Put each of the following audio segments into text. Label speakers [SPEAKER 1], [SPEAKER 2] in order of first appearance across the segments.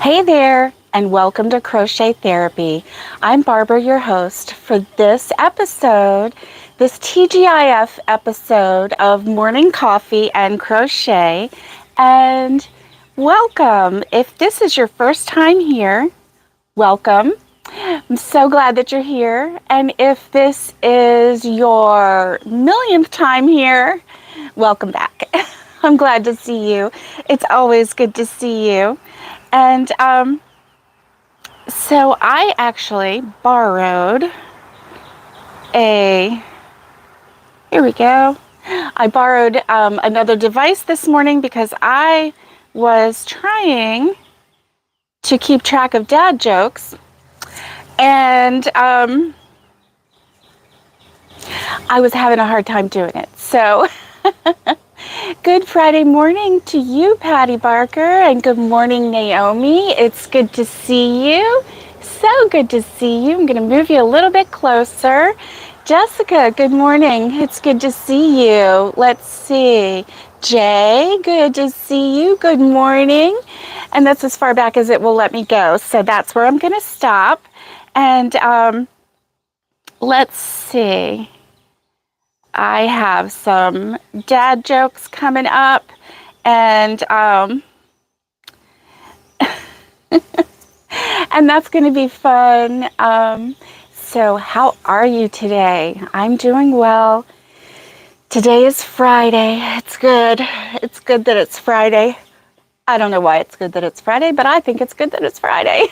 [SPEAKER 1] Hey there, and welcome to Crochet Therapy. I'm Barbara, your host, for this episode, this TGIF episode of Morning Coffee and Crochet. And welcome. If this is your first time here, welcome. I'm so glad that you're here. And if this is your millionth time here, welcome back. I'm glad to see you. It's always good to see you. And so I actually borrowed here we go. I borrowed another device this morning because I was trying to keep track of dad jokes. And I was having a hard time doing it. So good Friday morning to you, Patty Barker, and good morning, Naomi. It's good to see you. So good to see you. I'm going to move you a little bit closer. Jessica, good morning. It's good to see you. Let's see. Jay, good to see you. Good morning. And that's as far back as it will let me go. So that's where I'm going to stop. And let's see. I have some dad jokes coming up, and and that's going to be fun. So how are you today? I'm doing well. Today is Friday. It's good. It's good that it's Friday. I don't know why it's good that it's Friday, but I think it's good that it's Friday.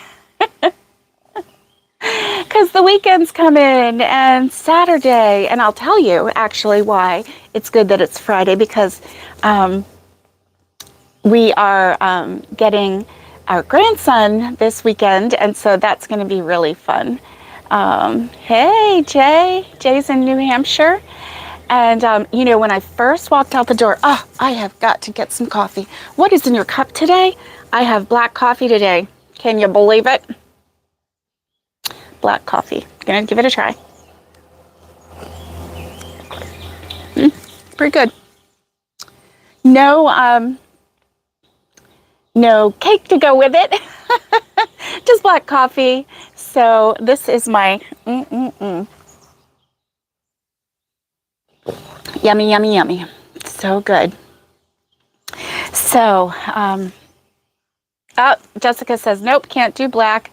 [SPEAKER 1] Because the weekend's coming and Saturday, and I'll tell you actually why it's good that it's Friday, because we are getting our grandson this weekend, and so that's going to be really fun. Hey, Jay's in New Hampshire, and when I first walked out the door, I have got to get some coffee. What is in your cup today? I have black coffee today. Can you believe it? Black coffee. Gonna give it a try. Pretty good. No cake to go with it. Just black coffee. So this is my yummy, yummy, yummy. So good. So Jessica says nope, can't do black.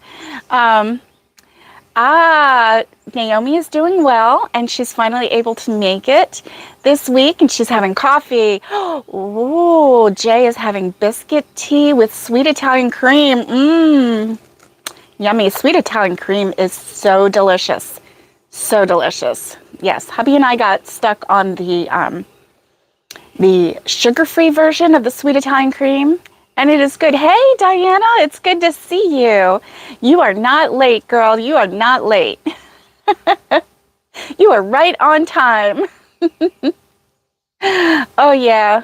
[SPEAKER 1] Naomi is doing well, and she's finally able to make it this week, and she's having coffee. Ooh, Jay is having biscuit tea with sweet Italian cream. Yummy. Sweet Italian cream is so delicious. So delicious. Yes, hubby and I got stuck on the sugar-free version of the sweet Italian cream. And it is good. Hey, Diana, it's good to see you. You are not late, girl. You are not late. You are right on time. Oh, yeah.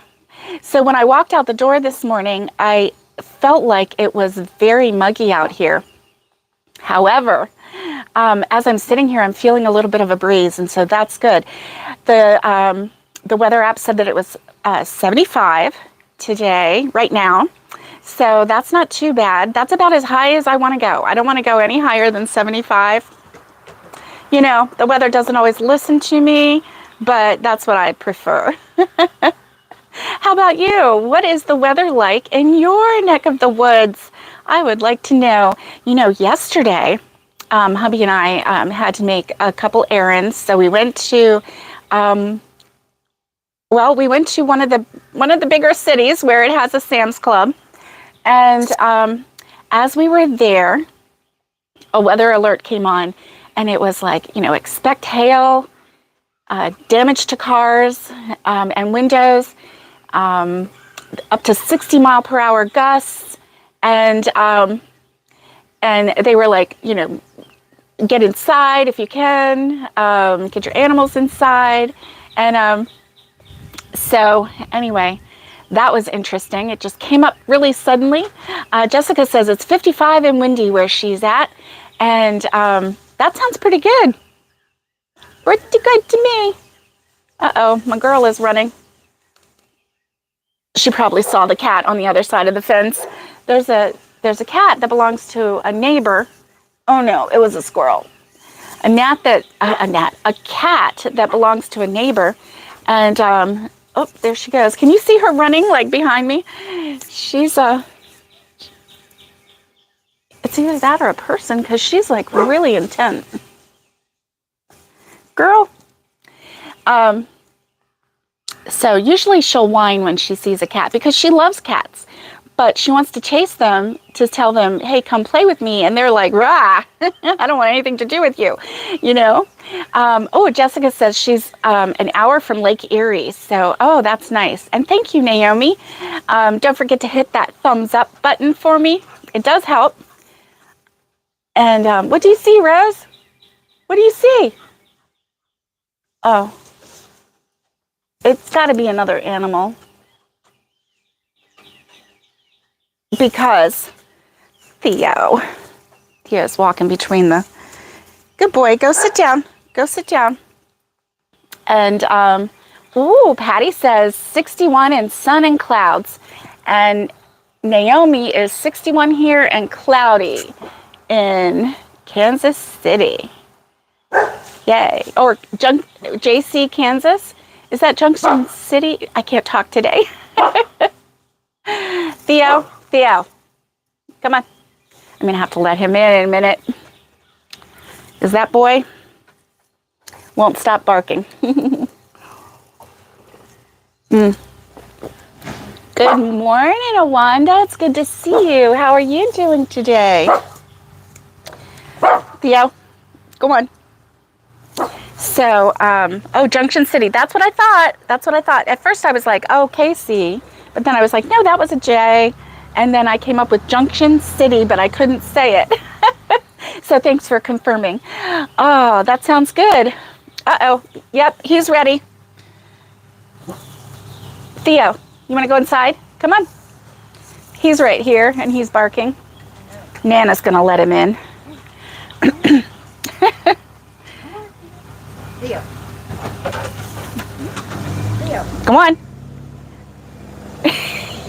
[SPEAKER 1] So when I walked out the door this morning, I felt like it was very muggy out here. However, as I'm sitting here, I'm feeling a little bit of a breeze, and so that's good. The weather app said that it was 75 today, right now. So that's not too bad. That's about as high as I want to go. I don't want to go any higher than 75. You know, the weather doesn't always listen to me, but that's what I prefer. How about you? What is the weather like in your neck of the woods? I would like to know. You know, yesterday, hubby and I had to make a couple errands. So we went to we went to one of the bigger cities where it has a Sam's Club. And as we were there, a weather alert came on, and it was like, expect hail, damage to cars and windows, up to 60 mile per hour gusts. And they were like, get inside if you can, get your animals inside. And so anyway, that was interesting. It just came up really suddenly. Jessica says it's 55 and windy where she's at. And that sounds pretty good. Pretty good to me. Uh-oh, my girl is running. She probably saw the cat on the other side of the fence. There's there's a cat that belongs to a neighbor. Oh no, it was a squirrel. A cat that belongs to a neighbor. And, oh, there she goes. Can you see her running like behind me? She's it's either that or a person because she's like really intent. Girl. So usually she'll whine when she sees a cat because she loves cats. But she wants to chase them to tell them, hey, come play with me. And they're like, rah, I don't want anything to do with you, you know? Oh, Jessica says she's an hour from Lake Erie. So, oh, that's nice. And thank you, Naomi. Don't forget to hit that thumbs up button for me. It does help. And what do you see, Rose? What do you see? Oh, it's got to be another animal. Because Theo's walking between the, good boy, go sit down, And, ooh, Patty says 61 and sun and clouds. And Naomi is 61 here and cloudy in Kansas City. Yay. Or JC, Kansas. Is that Junction City? I can't talk today. Theo, come on. I'm going to have to let him in a minute. Is that boy? Won't stop barking. Good morning, Awanda. It's good to see you. How are you doing today? Theo, go on. So, oh, Junction City. That's what I thought. At first I was like, oh, KC. But then I was like, no, that was a J. And then I came up with Junction City, but I couldn't say it. So thanks for confirming. Oh, that sounds good. Uh-oh. Yep, he's ready. Theo, you want to go inside? Come on. He's right here, and he's barking. Nana's going to let him in. Theo. Come on.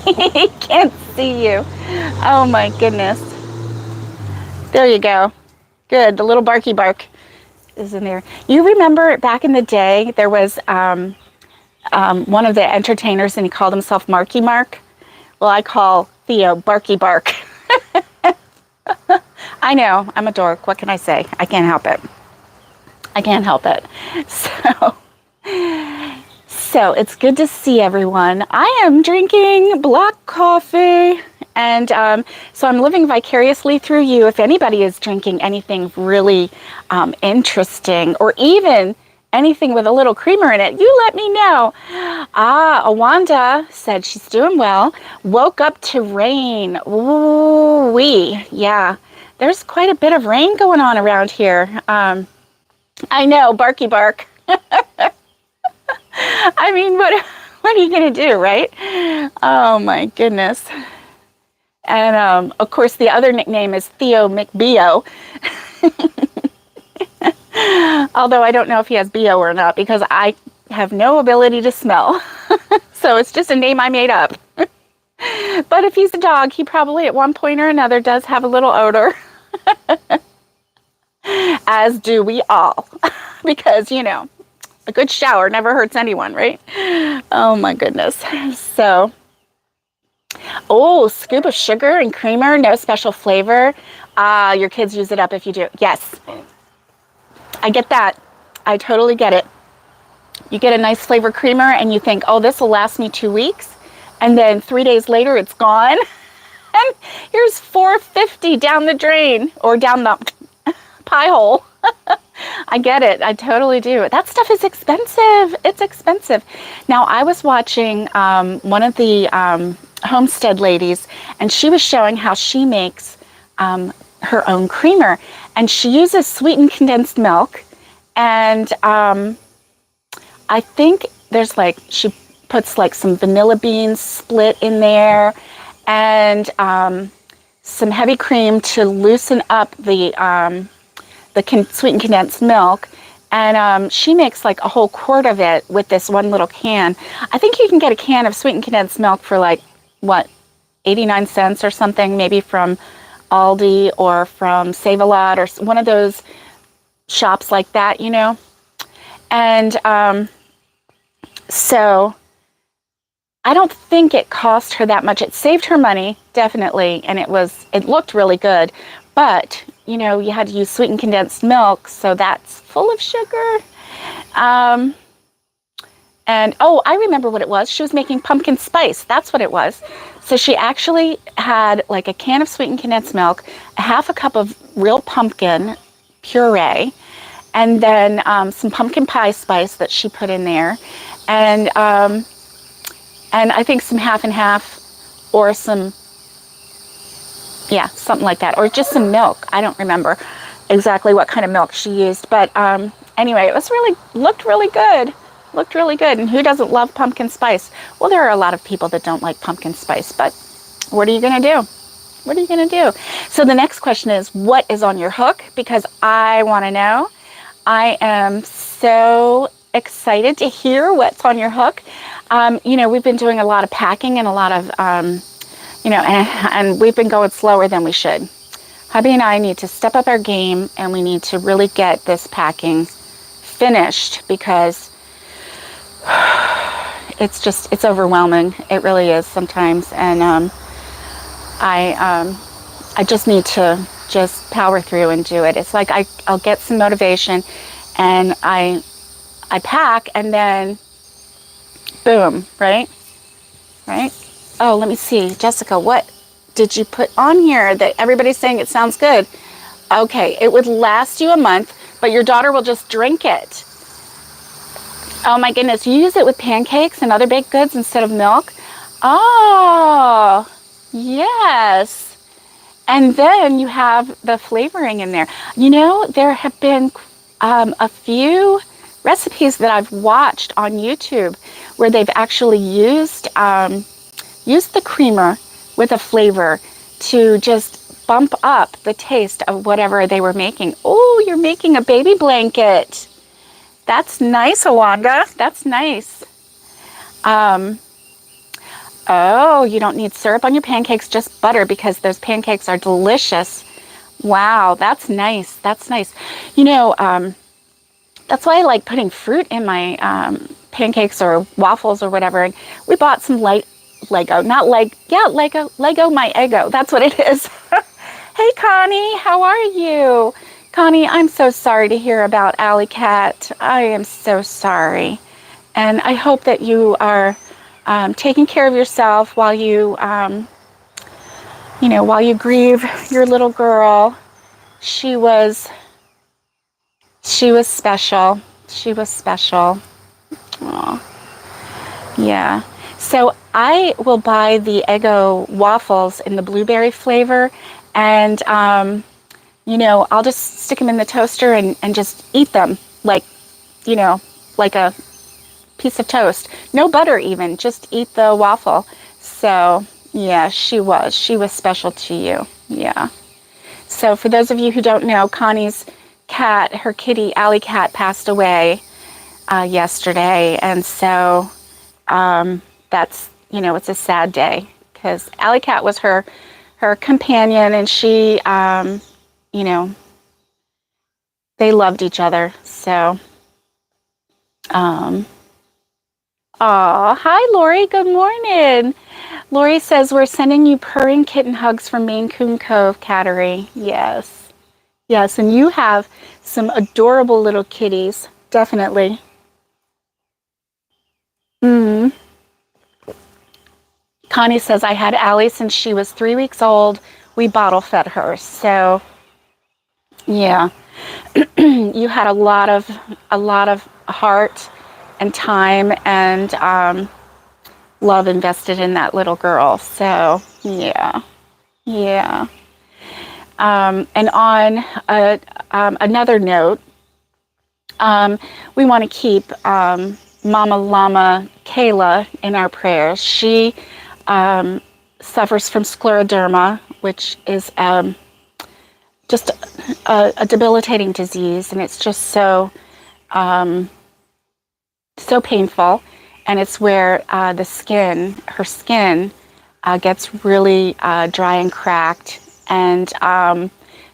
[SPEAKER 1] He can't see you. Oh my goodness. There you go. Good. The little barky bark is in there. You remember back in the day, there was one of the entertainers and he called himself Marky Mark. Well, I call Theo Barky Bark. I know. I'm a dork. What can I say? I can't help it. So it's good to see everyone. I am drinking black coffee, and so I'm living vicariously through you. If anybody is drinking anything really interesting, or even anything with a little creamer in it, you let me know. Awanda said she's doing well. Woke up to rain. Ooh-wee. Yeah, there's quite a bit of rain going on around here. I know, barky bark. I mean, what are you going to do, right? Oh, my goodness. And, of course, the other nickname is Theo McBeo. Although I don't know if he has BO or not because I have no ability to smell. So it's just a name I made up. But if he's a dog, he probably at one point or another does have a little odor. As do we all. Because, you know, a good shower never hurts anyone, right? Oh my goodness. So, oh, scoop of sugar and creamer, no special flavor. Your kids use it up if you do. Yes, I get that. I totally get it. You get a nice flavor creamer and you think, oh, this will last me 2 weeks. And then 3 days later, it's gone. And here's $4.50 down the drain or down the pie hole. I get it. I totally do. That stuff is expensive. It's expensive. Now, I was watching one of the Homestead ladies, and she was showing how she makes her own creamer. And she uses sweetened condensed milk. And I think there's like, she puts like some vanilla beans split in there and some heavy cream to loosen up the sweetened condensed milk, and she makes like a whole quart of it with this one little can. I think you can get a can of sweetened condensed milk for like, what, 89 cents or something, maybe from Aldi or from Save-A-Lot or one of those shops like that, you know. And so I don't think it cost her that much. It saved her money, definitely, and it looked really good. But, you know, you had to use sweetened condensed milk, so that's full of sugar. And, oh, I remember what it was. She was making pumpkin spice. That's what it was. So she actually had like a can of sweetened condensed milk, a half a cup of real pumpkin puree, and then some pumpkin pie spice that she put in there. And I think some half and half or some, yeah, something like that. Or just some milk. I don't remember exactly what kind of milk she used. But anyway, it was looked really good. Looked really good. And who doesn't love pumpkin spice? Well, there are a lot of people that don't like pumpkin spice, but what are you going to do? What are you going to do? So the next question is, what is on your hook? Because I want to know. I am so excited to hear what's on your hook. You know, we've been doing a lot of packing and a lot of, you know, and we've been going slower than we should. Hubby and I need to step up our game, and we need to really get this packing finished, because it's overwhelming. It really is sometimes. And I just need to just power through and do it. It's like I'll get some motivation, and I pack, and then boom, right? Oh, let me see. Jessica, what did you put on here that everybody's saying it sounds good? Okay, it would last you a month, but your daughter will just drink it. Oh my goodness, you use it with pancakes and other baked goods instead of milk? Oh, yes. And then you have the flavoring in there. You know, there have been a few recipes that I've watched on YouTube where they've actually used the creamer with a flavor to just bump up the taste of whatever they were making. Oh, you're making a baby blanket. That's nice, Awanda. That's nice. Oh, you don't need syrup on your pancakes, just butter, because those pancakes are delicious. Wow, that's nice. That's nice. You know, that's why I like putting fruit in my pancakes or waffles or whatever. And we bought some light Lego, not like, yeah, Lego my Eggo. That's what it is. Hey, Connie, how are you? Connie, I'm so sorry to hear about Alley Cat. I am so sorry. And I hope that you are taking care of yourself while you, you know, while you grieve your little girl. She was special. She was special. Aww. Yeah. So I will buy the Eggo waffles in the blueberry flavor, and you know, I'll just stick them in the toaster and just eat them like, you know, like a piece of toast. No butter even, just eat the waffle. So yeah, she was special to you. Yeah. So for those of you who don't know, Connie's cat, her kitty, Alley Cat, passed away yesterday. And so that's, you know, it's a sad day, because Alley Cat was her companion, and she, you know, they loved each other. So, hi, Lori. Good morning. Lori says, we're sending you purring kitten hugs from Maine Coon Cove, Cattery. Yes. Yes, and you have some adorable little kitties. Definitely. Connie says, I had Allie since she was 3 weeks old. We bottle fed her. So, yeah. You had a lot of heart and time and love invested in that little girl. So, yeah. Yeah. And on another note, we want to keep Mama Llama Kayla in our prayers. She suffers from scleroderma, which is just a debilitating disease, and it's just so painful. And it's where her skin gets really dry and cracked. And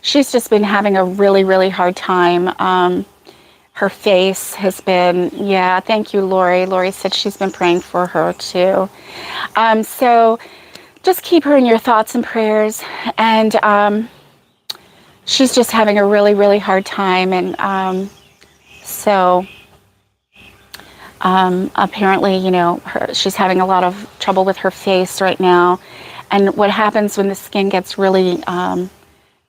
[SPEAKER 1] she's just been having a really, really hard time. Her face has been, yeah, thank you, Lori. Lori said she's been praying for her too. So just keep her in your thoughts and prayers. And she's just having a really, really hard time. And so apparently, you know, she's having a lot of trouble with her face right now. And what happens when the skin gets really,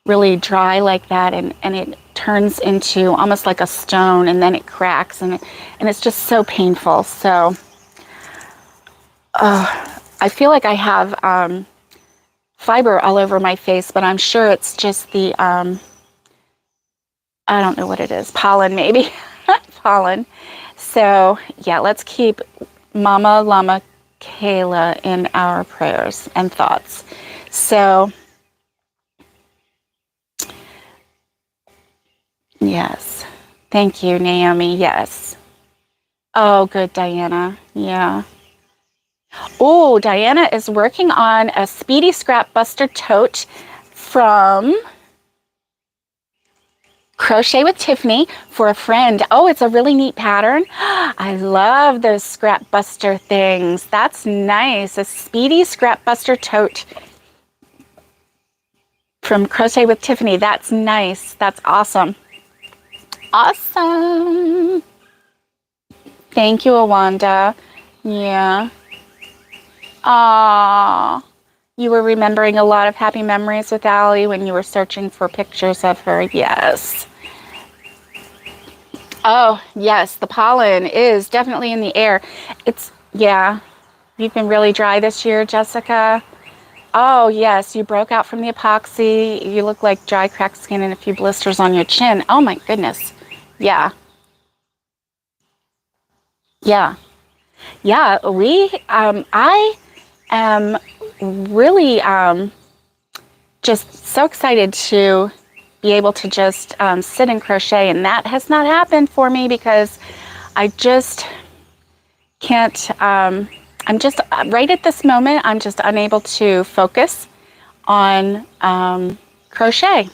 [SPEAKER 1] really dry like that, and it turns into almost like a stone, and then it cracks, and it's just so painful. So I feel like I have fiber all over my face, but I'm sure it's just the I don't know what it is, pollen maybe, pollen. So yeah, let's keep Mama Llama Kayla in our prayers and thoughts. So yes, thank you, Naomi. Yes. Oh, good, Diana. Yeah. Oh, Diana is working on a Speedy Scrap Buster tote from Crochet with Tiffany for a friend. Oh, it's a really neat pattern. I love those Scrap Buster things. That's nice. A Speedy Scrap Buster tote from Crochet with Tiffany. That's nice. That's awesome. Awesome. Thank you, Awanda. Yeah. Aww. You were remembering a lot of happy memories with Allie when you were searching for pictures of her. Yes. Oh, yes. The pollen is definitely in the air. It's, yeah. You've been really dry this year, Jessica. Oh, yes. You broke out from the epoxy. You look like dry, cracked skin and a few blisters on your chin. Oh, my goodness. Yeah. Yeah. Yeah. I am really just so excited to be able to just sit and crochet, and that has not happened for me because I just can't, I'm just, right at this moment, I'm just unable to focus on crochet.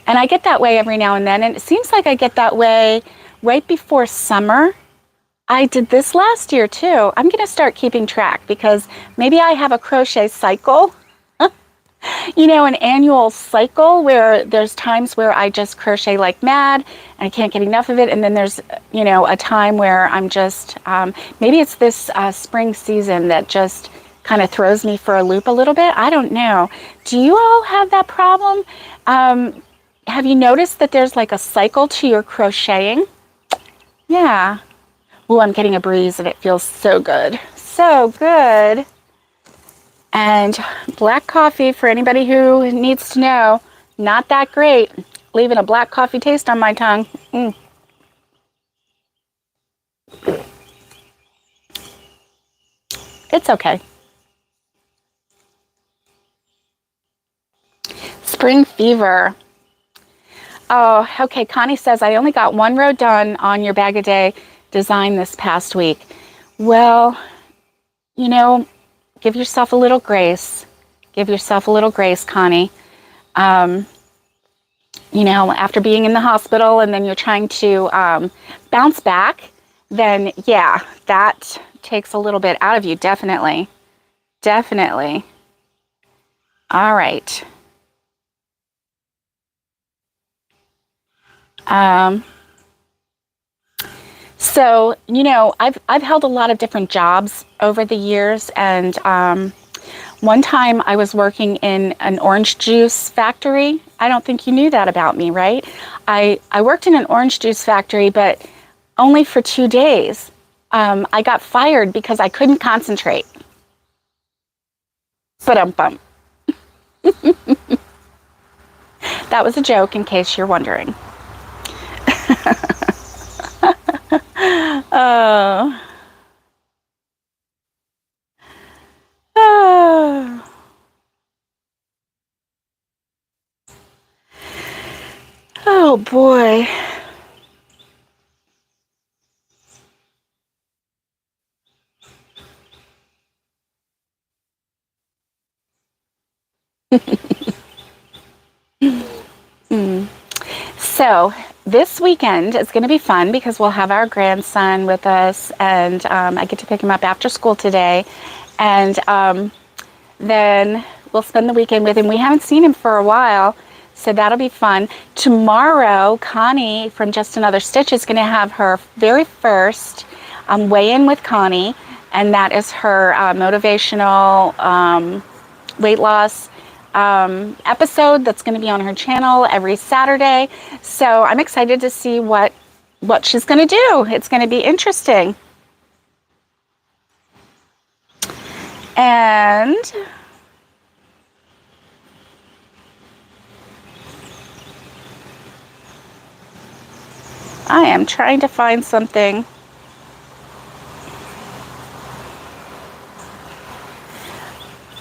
[SPEAKER 1] And I get that way every now and then, and it seems like I get that way right before summer. I did this last year too. I'm going to start keeping track because maybe I have a crochet cycle, you know, an annual cycle where there's times where I just crochet like mad and I can't get enough of it. And then there's, you know, a time where I'm just, maybe it's this spring season that just kind of throws me for a loop a little bit. I don't know. Do you all have that problem? Have you noticed that there's like a cycle to your crocheting? Yeah. Oh, I'm getting a breeze and it feels so good. So good. And black coffee, for anybody who needs to know, not that great. Leaving a black coffee taste on my tongue. It's okay. Spring fever. Oh, okay. Connie says, I only got one row done on your Bag-A-Day design this past week. Well, you know, give yourself a little grace. Give yourself a little grace, Connie. You know, after being in the hospital and then you're trying to bounce back, then yeah, that takes a little bit out of you, definitely. Definitely. All right. So, you know, I've held a lot of different jobs over the years, and one time I was working in an orange juice factory. I don't think you knew that about me, right? I worked in an orange juice factory, but only for 2 days. I got fired because I couldn't concentrate. Ba-dum-bum. That was a joke in case you're wondering. Oh. Oh. Oh boy. So this weekend is going to be fun because we'll have our grandson with us, and I get to pick him up after school today, and then we'll spend the weekend with him. We haven't seen him for a while, so that'll be fun. Tomorrow, Connie from Just Another Stitch is going to have her very first weigh-in with Connie, and that is her motivational weight loss episode that's going to be on her channel every Saturday. So I'm excited to see what she's going to do. It's going to be interesting. And I am trying to find something.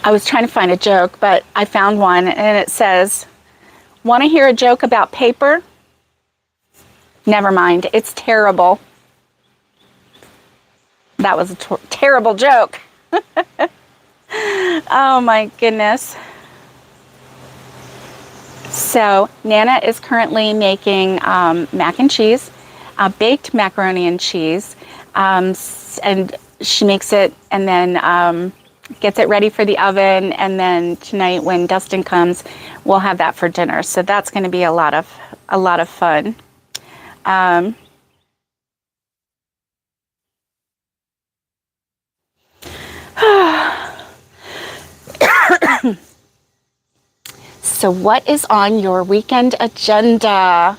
[SPEAKER 1] I was trying to find a joke, but I found one, and it says, "Want to hear a joke about paper? Never mind, it's terrible." That was a terrible joke. Oh my goodness. So Nana is currently making mac and cheese, baked macaroni and cheese, and she makes it and then gets it ready for the oven, and then tonight when Dustin comes, we'll have that for dinner. So that's going to be a lot of fun. So what is on your weekend agenda?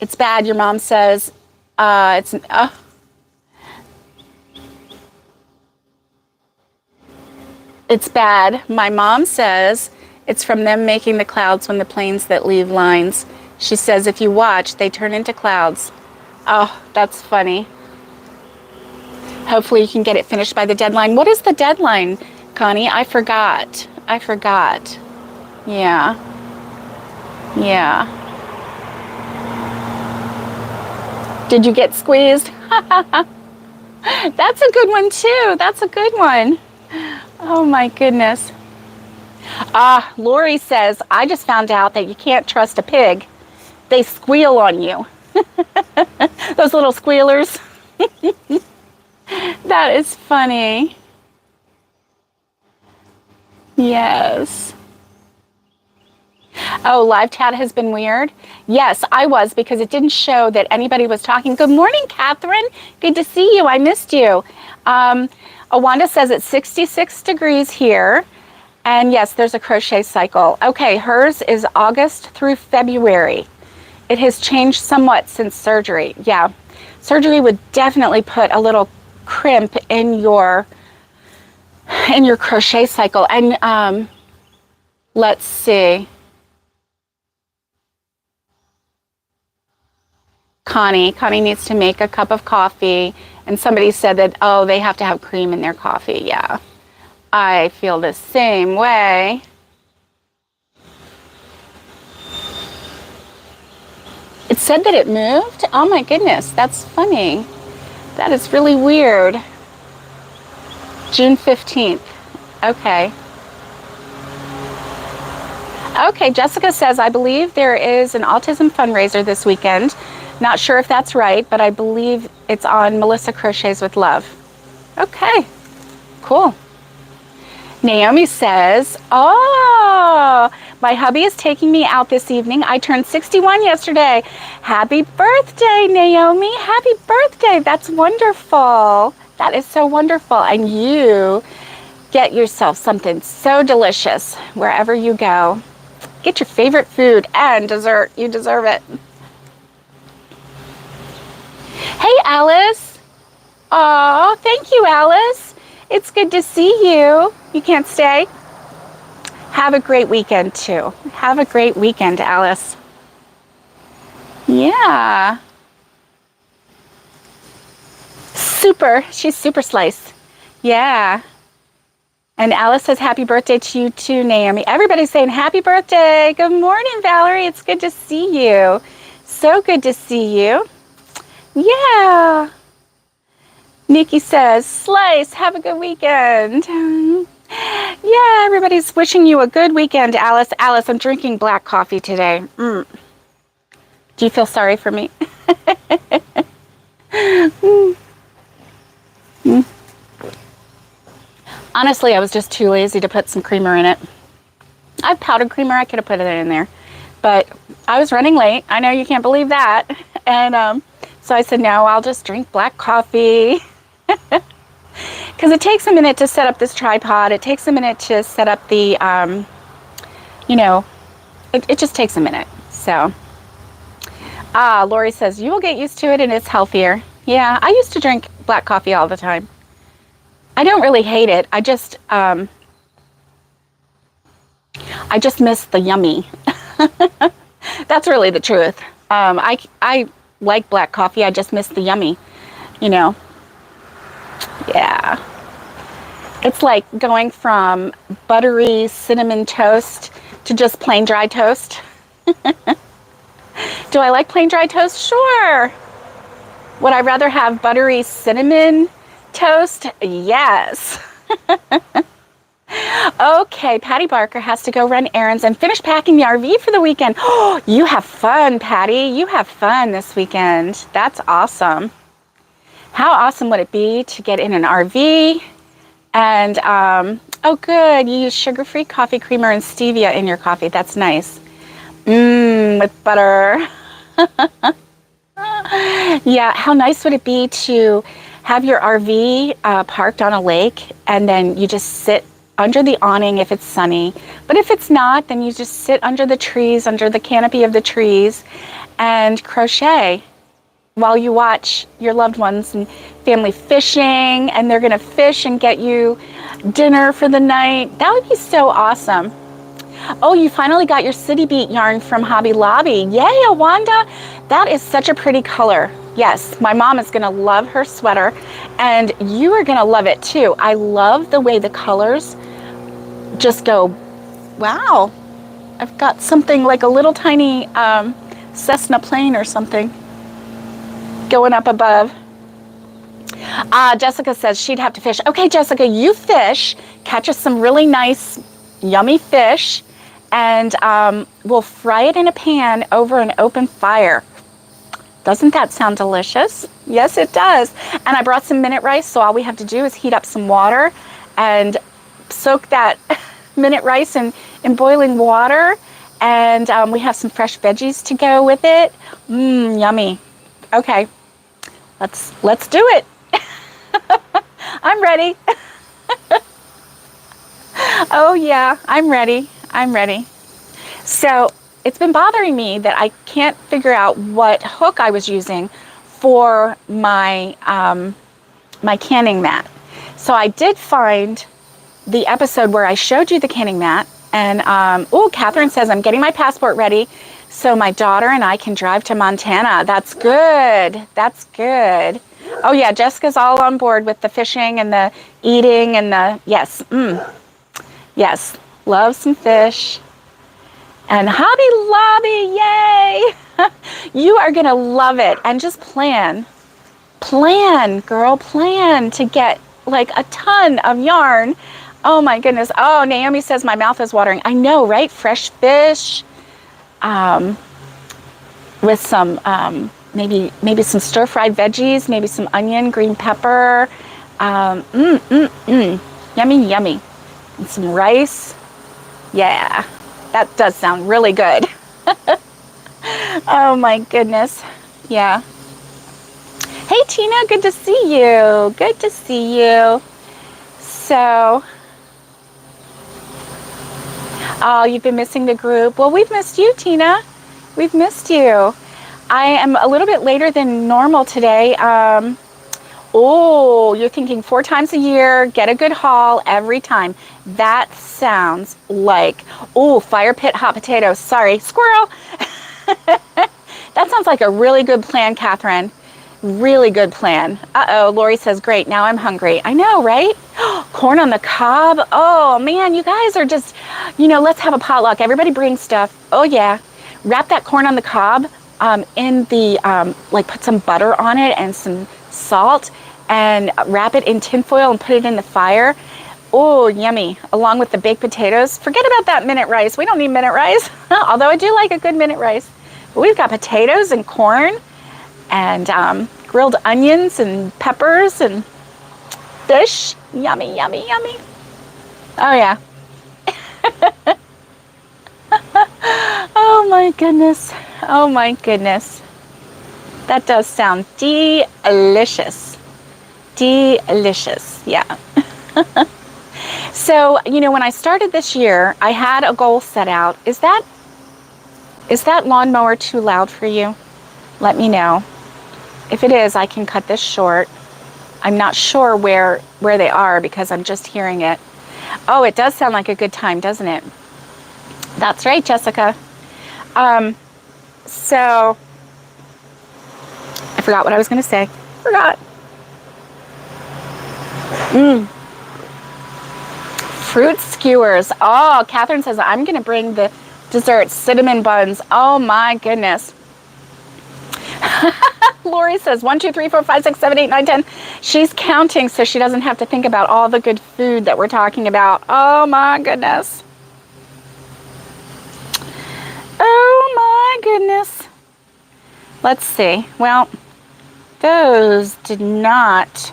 [SPEAKER 1] It's bad. Your mom says it's bad. My mom says it's from them making the clouds when the planes that leave lines. She says if you watch, they turn into clouds. Oh, that's funny. Hopefully you can get it finished by the deadline. What is the deadline, Connie? I forgot. Yeah. Did you get squeezed? That's a good one too. That's a good one. Oh my goodness. Lori says, I just found out that you can't trust a pig. They squeal on you. Those little squealers. That is funny. Yes. Oh, live chat has been weird? Yes, I was, because it didn't show that anybody was talking. Good morning, Catherine. Good to see you. I missed you. Awanda says it's 66 degrees here. And yes, there's a crochet cycle. Okay, hers is August through February. It has changed somewhat since surgery. Yeah, surgery would definitely put a little crimp in your crochet cycle. And let's see. Connie needs to make a cup of coffee, and somebody said that, oh, they have to have cream in their coffee. Yeah, I feel the same way. It said that it moved? Oh my goodness, that's funny. That is really weird. June 15th. Okay. Okay, Jessica says, I believe there is an autism fundraiser this weekend. Not sure if that's right, but I believe it's on Melissa Crochets with Love. Okay, cool. Naomi says, oh, my hubby is taking me out this evening. I turned 61 yesterday. Happy birthday, Naomi. Happy birthday. That's wonderful. That is so wonderful. And you get yourself something so delicious wherever you go. Get your favorite food and dessert. You deserve it. Hey, Alice. Oh, thank you, Alice. It's good to see you. You can't stay? Have a great weekend, too. Have a great weekend, Alice. Yeah. Super. She's super slice. Yeah. And Alice says, happy birthday to you, too, Naomi. Everybody's saying happy birthday. Good morning, Valerie. It's good to see you. So good to see you. Yeah. Nikki says, slice, have a good weekend. Yeah, everybody's wishing you a good weekend, Alice. Alice, I'm drinking black coffee today. Do you feel sorry for me? Honestly, I was just too lazy to put some creamer in it. I have powdered creamer. I could have put it in there. But I was running late. I know you can't believe that. And so I said, no, I'll just drink black coffee. Because it takes a minute to set up this tripod. It takes a minute to set up the, it just takes a minute. So, Lori says, you will get used to it and it's healthier. Yeah, I used to drink black coffee all the time. I don't really hate it. I just miss the yummy. That's really the truth. I like black coffee. I just miss the yummy, Yeah. It's like going from buttery cinnamon toast to just plain dry toast. Do I like plain dry toast? Sure. Would I rather have buttery cinnamon toast? Yes. Okay, Patty Barker has to go run errands and finish packing the RV for the weekend. Oh, you have fun, Patty. You have fun this weekend. That's awesome. How awesome would it be to get in an RV and, oh good, you use sugar-free coffee creamer and stevia in your coffee. That's nice. With butter. Yeah, how nice would it be to have your RV parked on a lake and then you just sit under the awning if it's sunny. But if it's not, then you just sit under the trees, under the canopy of the trees and crochet while you watch your loved ones and family fishing, and they're going to fish and get you dinner for the night. That would be so awesome. Oh, you finally got your City Beat yarn from Hobby Lobby. Yay, Awanda. That is such a pretty color. Yes, my mom is going to love her sweater, and you are going to love it too. I love the way the colors just go, wow. I've got something like a little tiny Cessna plane or something going up above. Jessica says she'd have to fish. Okay, Jessica, you fish. Catch us some really nice, yummy fish, and we'll fry it in a pan over an open fire. Doesn't that sound delicious? Yes, it does. And I brought some minute rice, so all we have to do is heat up some water and soak that minute rice in boiling water. And we have some fresh veggies to go with it. Yummy. Okay, let's do it. I'm ready. Oh yeah, I'm ready. So it's been bothering me that I can't figure out what hook I was using for my my canning mat. So I did find the episode where I showed you the canning mat, and Catherine says I'm getting my passport ready so my daughter and I can drive to Montana. That's good. That's good. Oh yeah, Jessica's all on board with the fishing and the eating and the, yes. Yes, love some fish. And Hobby Lobby, yay! You are going to love it. And just plan, girl, plan to get like a ton of yarn. Oh my goodness. Oh, Naomi says my mouth is watering. I know, right? Fresh fish with some, maybe some stir-fried veggies, maybe some onion, green pepper. Yummy, yummy. And some rice. Yeah, that does sound really good. Oh my goodness. Yeah. Hey Tina, good to see you. Good to see you. So, oh, you've been missing the group. Well, we've missed you, Tina. We've missed you. I am a little bit later than normal today. Oh, you're thinking 4 times a year, get a good haul every time. That sounds like, oh, fire pit hot potatoes. Sorry, squirrel. That sounds like a really good plan, Catherine. Really good plan. Uh-oh, Lori says, great, now I'm hungry. I know, right? Corn on the cob. Oh, man, you guys are just, let's have a potluck. Everybody bring stuff. Oh, yeah. Wrap that corn on the cob in the, put some butter on it and some salt and wrap it in tin foil and put it in the fire. Oh, yummy. Along with the baked potatoes. Forget about that minute rice. We don't need minute rice. Although I do like a good minute rice. But we've got potatoes and corn and grilled onions and peppers and fish. Yummy, yummy, yummy. Oh, yeah. Oh, my goodness. Oh, my goodness. That does sound delicious. Delicious. Yeah. So, you know, when I started this year, I had a goal set out. Is that lawnmower too loud for you? Let me know. If it is, I can cut this short. I'm not sure where they are because I'm just hearing it. Oh, it does sound like a good time, doesn't it? That's right, Jessica. So, I forgot what I was going to say. Forgot. Fruit skewers. Oh, Catherine says, I'm going to bring the dessert cinnamon buns. Oh, my goodness. Lori says 1, 2, 3, 4, 5, 6, 7, 8, 9, 10. She's counting so she doesn't have to think about all the good food that we're talking about. Oh, my goodness. Oh, my goodness. Let's see. Well, those did not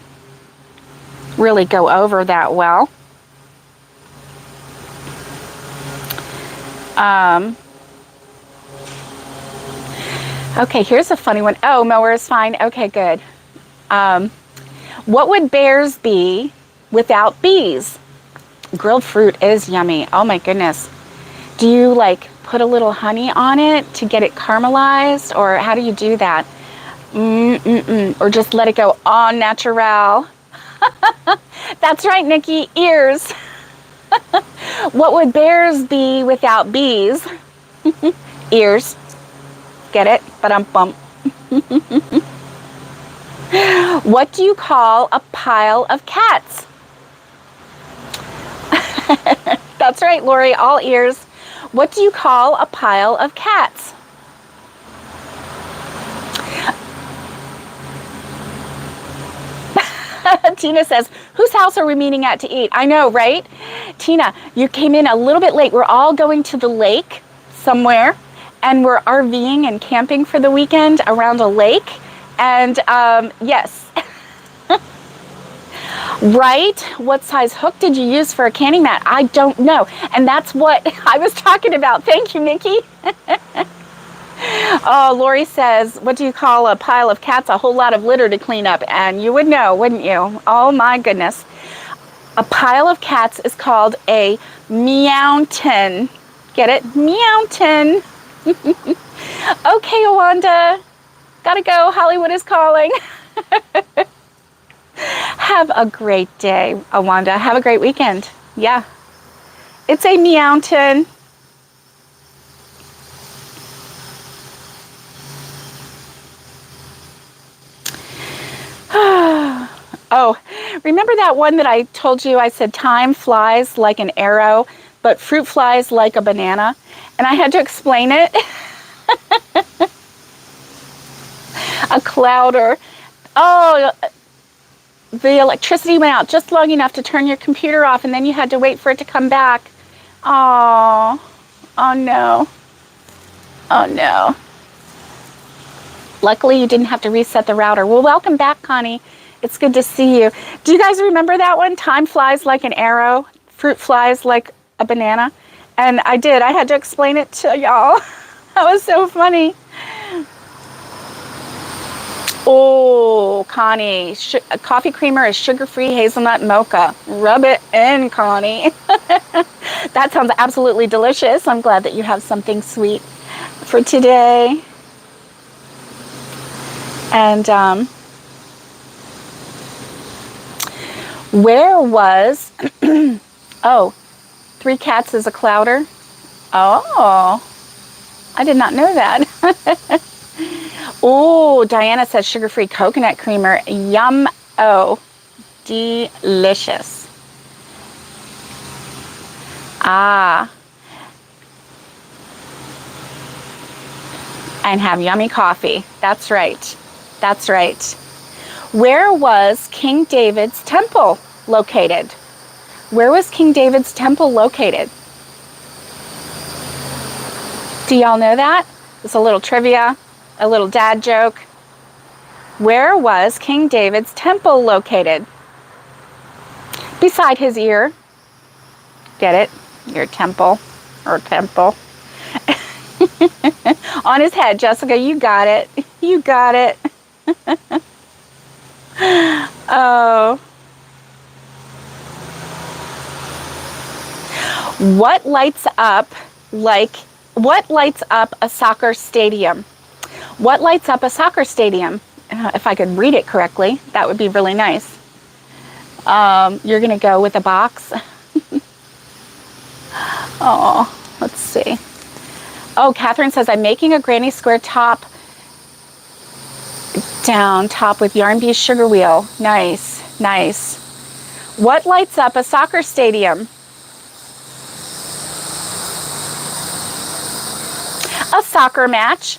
[SPEAKER 1] really go over that well. Okay, here's a funny one. Oh, mower is fine. Okay, good. What would bears be without bees? Grilled fruit is yummy. Oh my goodness. Do you like put a little honey on it to get it caramelized, or how do you do that? Or just let it go en natural? That's right, Nikki. Ears. What would bears be without bees? Ears. Get it? Ba-dum-bum. What do you call a pile of cats? That's right, Lori. All ears. What do you call a pile of cats? Tina says, whose house are we meeting at to eat? I know, right? Tina, you came in a little bit late. We're all going to the lake somewhere, and we're RVing and camping for the weekend around a lake. And yes. Right? What size hook did you use for a canning mat? I don't know. And that's what I was talking about. Thank you, Nikki. Oh, Lori says, what do you call a pile of cats? A whole lot of litter to clean up. And you would know, wouldn't you? Oh, my goodness. A pile of cats is called a meowton. Get it? Meowton. Okay, Awanda. Gotta go. Hollywood is calling. Have a great day, Awanda. Have a great weekend. Yeah. It's a meowton. Oh, remember that one that I told you? I said time flies like an arrow, but fruit flies like a banana. And I had to explain it. A clouder. Oh, the electricity went out just long enough to turn your computer off, and then you had to wait for it to come back. Oh, oh no. Oh no. Luckily, you didn't have to reset the router. Well, welcome back, Connie. It's good to see you. Do you guys remember that one? Time flies like an arrow, fruit flies like a banana. And I did. I had to explain it to y'all. That was so funny. Oh, Connie, coffee creamer is sugar-free hazelnut mocha. Rub it in, Connie. That sounds absolutely delicious. I'm glad that you have something sweet for today. And where was, oh, 3 cats is a clouder? Oh, I did not know that. Oh, Diana says sugar-free coconut creamer. Yum. Oh, delicious. Ah. And have yummy coffee. That's right. That's right. Where was King David's temple located? Where was King David's temple located? Do y'all know that? It's a little trivia, a little dad joke. Where was King David's temple located? Beside his ear. Get it? Your temple or temple. On his head, Jessica, you got it. You got it. Oh. What lights up a soccer stadium? What lights up a soccer stadium? If I could read it correctly, that would be really nice. You're going to go with a box. Oh, let's see. Oh, Catherine says, I'm making a granny square top with yarn bee sugar wheel. Nice, nice. What lights up a soccer stadium? A soccer match.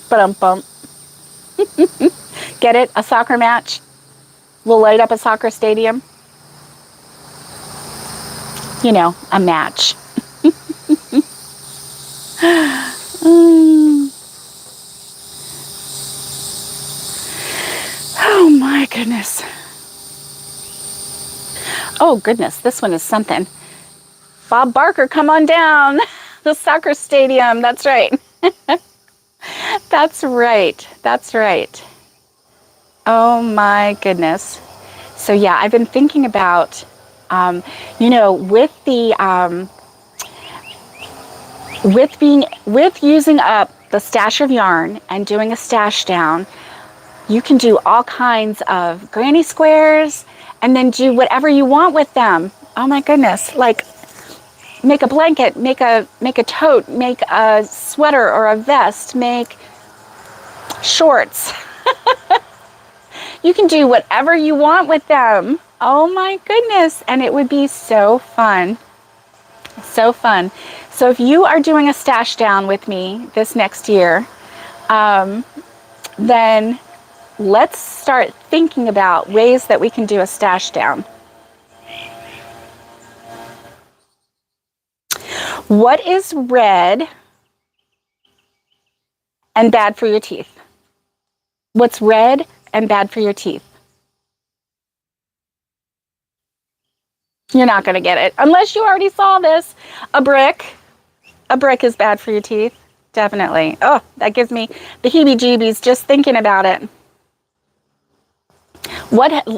[SPEAKER 1] Ba-dum-bum. Get it? A soccer match will light up a soccer stadium. You know, a match. Oh my goodness. Oh goodness, this one is something. Bob Barker, come on down. The soccer stadium, that's right. That's right, that's right. Oh my goodness. So yeah, I've been thinking about, you know, with using up the stash of yarn and doing a stash down, you can do all kinds of granny squares and then do whatever you want with them. Oh my goodness, like make a blanket, make a tote, make a sweater or a vest, make shorts. You can do whatever you want with them. Oh my goodness, and it would be so fun. So fun. So if you are doing a stash down with me this next year, then let's start thinking about ways that we can do a stash down. What is red and bad for your teeth? What's red and bad for your teeth? You're not going to get it unless you already saw this. A brick. A brick is bad for your teeth. Definitely. Oh, that gives me the heebie-jeebies just thinking about it.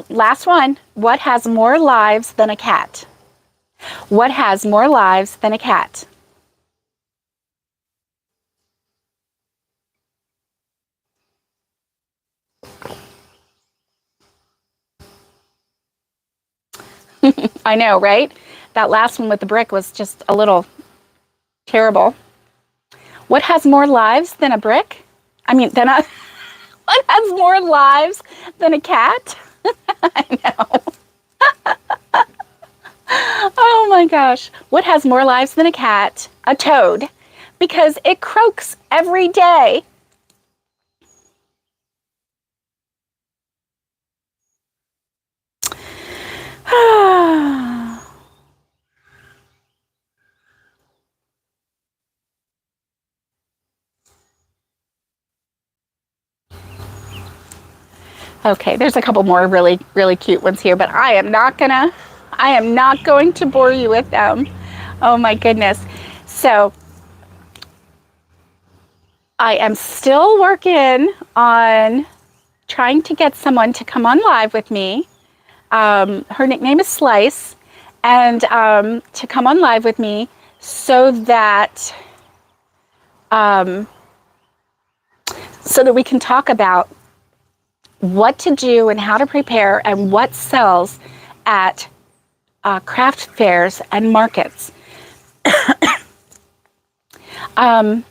[SPEAKER 1] Last one. What has more lives than a cat? What has more lives than a cat? I know, right? That last one with the brick was just a little terrible. What has more lives than a brick? What has more lives than a cat? I know. Oh my gosh. What has more lives than a cat? A toad. Because it croaks every day. Okay, there's a couple more really, really cute ones here, but I am not going to bore you with them. Oh my goodness. So I am still working on trying to get someone to come on live with me. Her nickname is Slice, and to come on live with me so that we can talk about what to do and how to prepare and what sells at craft fairs and markets. I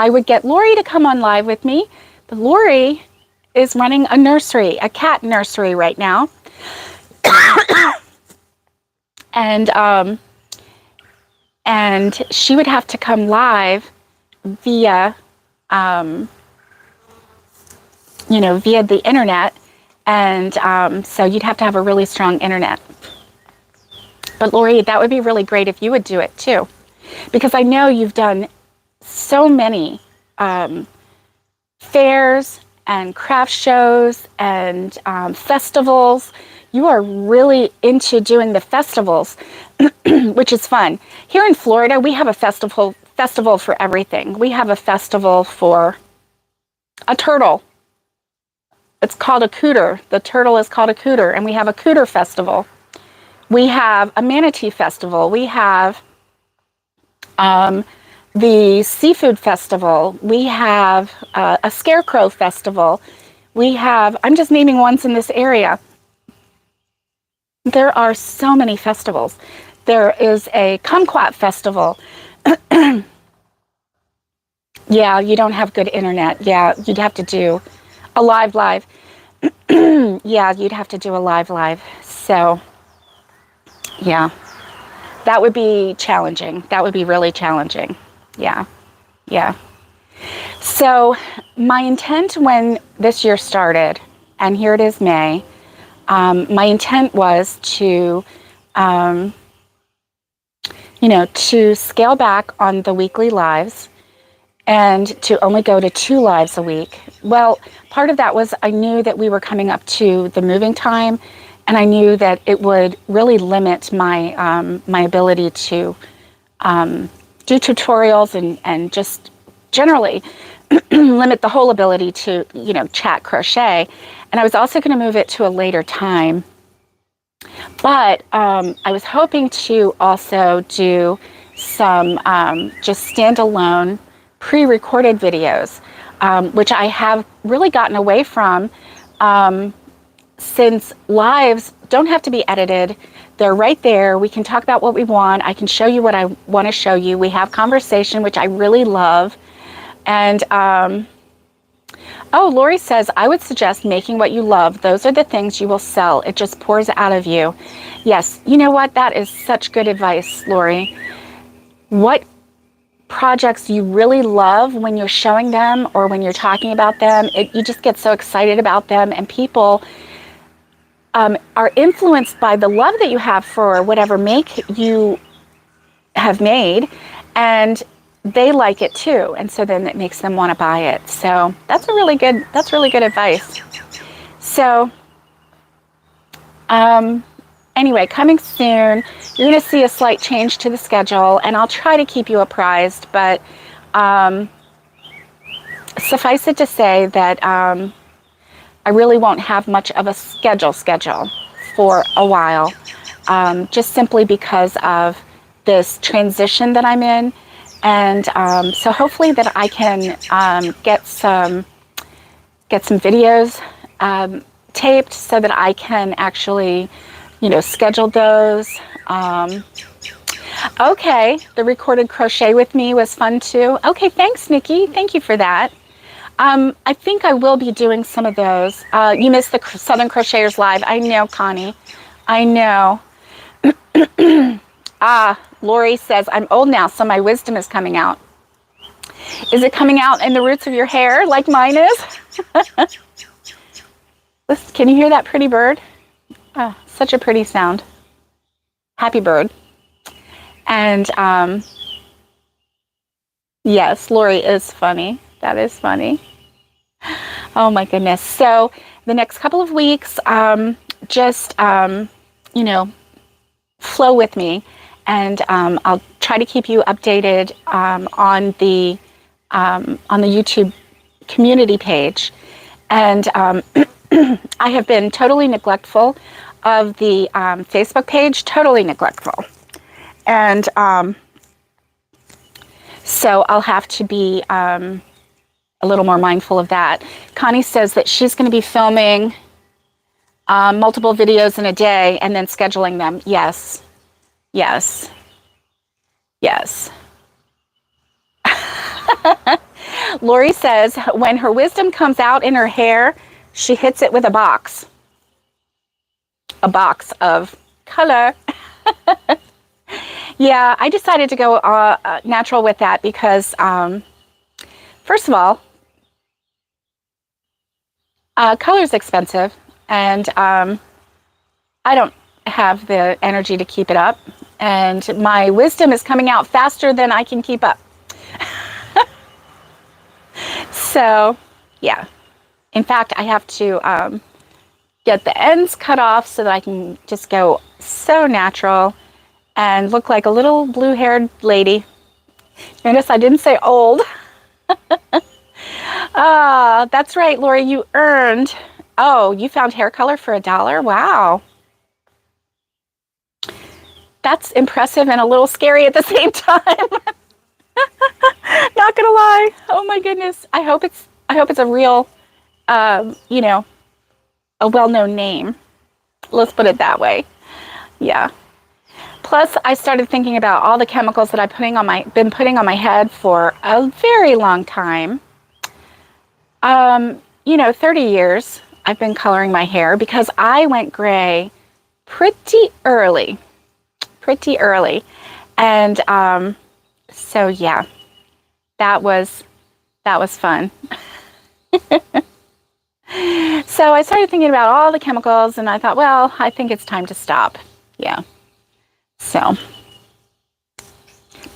[SPEAKER 1] would get Lori to come on live with me, but Lori is running a nursery, a cat nursery right now. And she would have to come live via via the internet, and so you'd have to have a really strong internet. But Lori, that would be really great if you would do it too, because I know you've done so many fairs and craft shows and festivals. You are really into doing the festivals, which is fun. Here in Florida, we have a festival for everything. We have a festival for a turtle. It's called a cooter. The turtle is called a cooter, and we have a cooter festival. We have a manatee festival. We have the seafood festival. We have a scarecrow festival. We have, I'm just naming ones in this area. There are so many festivals. There is a kumquat festival. Yeah, you don't have good internet. Yeah, you'd have to do a live. Yeah, you'd have to do a live. So, yeah, that would be challenging. That would be really challenging. Yeah. So my intent when this year started, and here it is May, my intent was to, to scale back on the weekly lives and to only go to 2 lives a week. Well, part of that was I knew that we were coming up to the moving time, and I knew that it would really limit my my ability to do tutorials and just generally limit the whole ability to, chat crochet. And I was also going to move it to a later time. But I was hoping to also do some just standalone pre-recorded videos, which I have really gotten away from since lives don't have to be edited. They're right there. We can talk about what we want. I can show you what I want to show you. We have conversation, which I really love. And, Lori says, I would suggest making what you love. Those are the things you will sell. It just pours out of you. Yes, you know what? That is such good advice, Lori. What projects you really love when you're showing them or when you're talking about them, you just get so excited about them, and people are influenced by the love that you have for whatever make you have made, and they like it too, and so then it makes them want to buy it. So that's really good advice. So anyway, coming soon, you're going to see a slight change to the schedule, and I'll try to keep you apprised, but suffice it to say that I really won't have much of a schedule for a while, just simply because of this transition that I'm in. And so hopefully that I can get some videos taped so that I can actually, schedule those. Okay, the recorded crochet with me was fun too. Okay, thanks, Nikki. Thank you for that. I think I will be doing some of those. You missed the Southern Crocheters Live. I know, Connie. I know. Lori says, I'm old now, so my wisdom is coming out. Is it coming out in the roots of your hair like mine is? Listen, can you hear that pretty bird? Oh, such a pretty sound. Happy bird. And yes, Lori is funny. That is funny. Oh my goodness. So the next couple of weeks, just, flow with me, and I'll try to keep you updated on the YouTube community page. And I have been totally neglectful of the Facebook page, totally neglectful. And so I'll have to be a little more mindful of that. Connie says that she's going to be filming multiple videos in a day and then scheduling them. Yes. Lori says when her wisdom comes out in her hair, she hits it with a box of color. Yeah, I decided to go natural with that because, first of all, color is expensive, and I don't have the energy to keep it up. And my wisdom is coming out faster than I can keep up. So, yeah. In fact, I have to get the ends cut off so that I can just go so natural and look like a little blue-haired lady. Notice I didn't say old. That's right, Lori, you earned. Oh, you found hair color for $1? Wow. That's impressive and a little scary at the same time. Not gonna lie. Oh my goodness. I hope it's a real, you know, a well-known name. Let's put it that way. Yeah. Plus, I started thinking about all the chemicals that I've been putting on my head for a very long time. 30 years I've been coloring my hair because I went gray pretty early. And so yeah, that was fun. So I started thinking about all the chemicals and I thought, well, I think it's time to stop. Yeah. So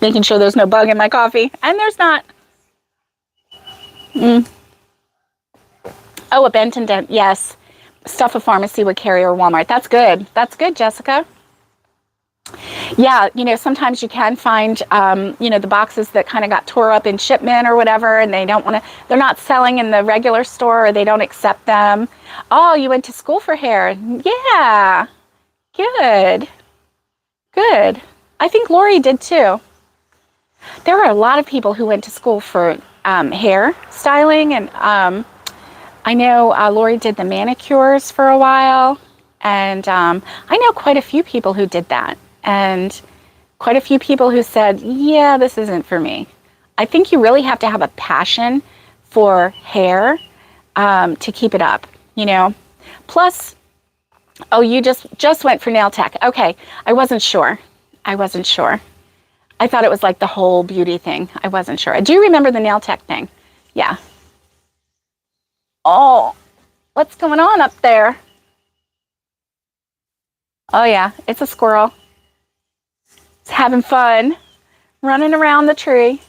[SPEAKER 1] making sure there's no bug in my coffee, and there's not. Oh, a Benton Dent, yes. Stuff a pharmacy would carry or Walmart. That's good. That's good, Jessica. Yeah, sometimes you can find, the boxes that kind of got tore up in shipment or whatever, and they're not selling in the regular store or they don't accept them. Oh, you went to school for hair. Yeah, good. I think Lori did too. There were a lot of people who went to school for hair styling, and I know Lori did the manicures for a while, and I know quite a few people who did that, and quite a few people who said, yeah, this isn't for me. I think you really have to have a passion for hair to keep it up, Plus, oh, you just went for nail tech. Okay, I wasn't sure. I thought it was like the whole beauty thing. I wasn't sure. Do you remember the nail tech thing? Yeah. Oh, what's going on up there? Oh yeah, it's a squirrel. It's having fun, running around the tree.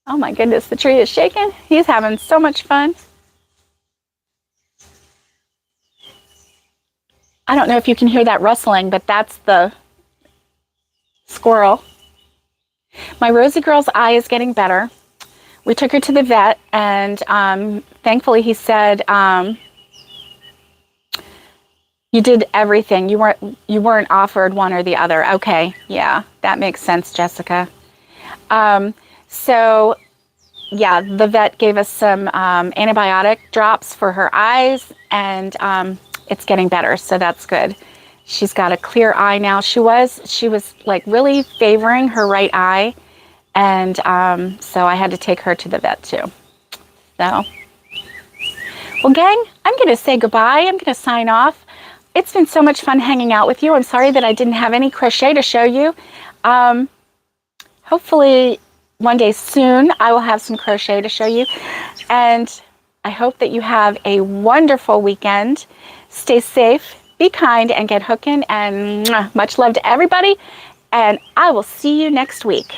[SPEAKER 1] Oh my goodness, the tree is shaking. He's having so much fun. I don't know if you can hear that rustling, but that's the squirrel. My Rosie girl's eye is getting better. We took her to the vet, and thankfully he said, you did everything. You weren't offered one or the other. Okay, yeah, that makes sense, Jessica. So yeah, the vet gave us some antibiotic drops for her eyes, and it's getting better, so that's good. She's got a clear eye now. She was like really favoring her right eye, and so I had to take her to the vet too. So, well, gang, I'm going to say goodbye. I'm going to sign off. It's been so much fun hanging out with you. I'm sorry that I didn't have any crochet to show you. Hopefully one day soon I will have some crochet to show you, and I hope that you have a wonderful weekend. Stay safe. Be kind and get hooking, and much love to everybody, and I will see you next week.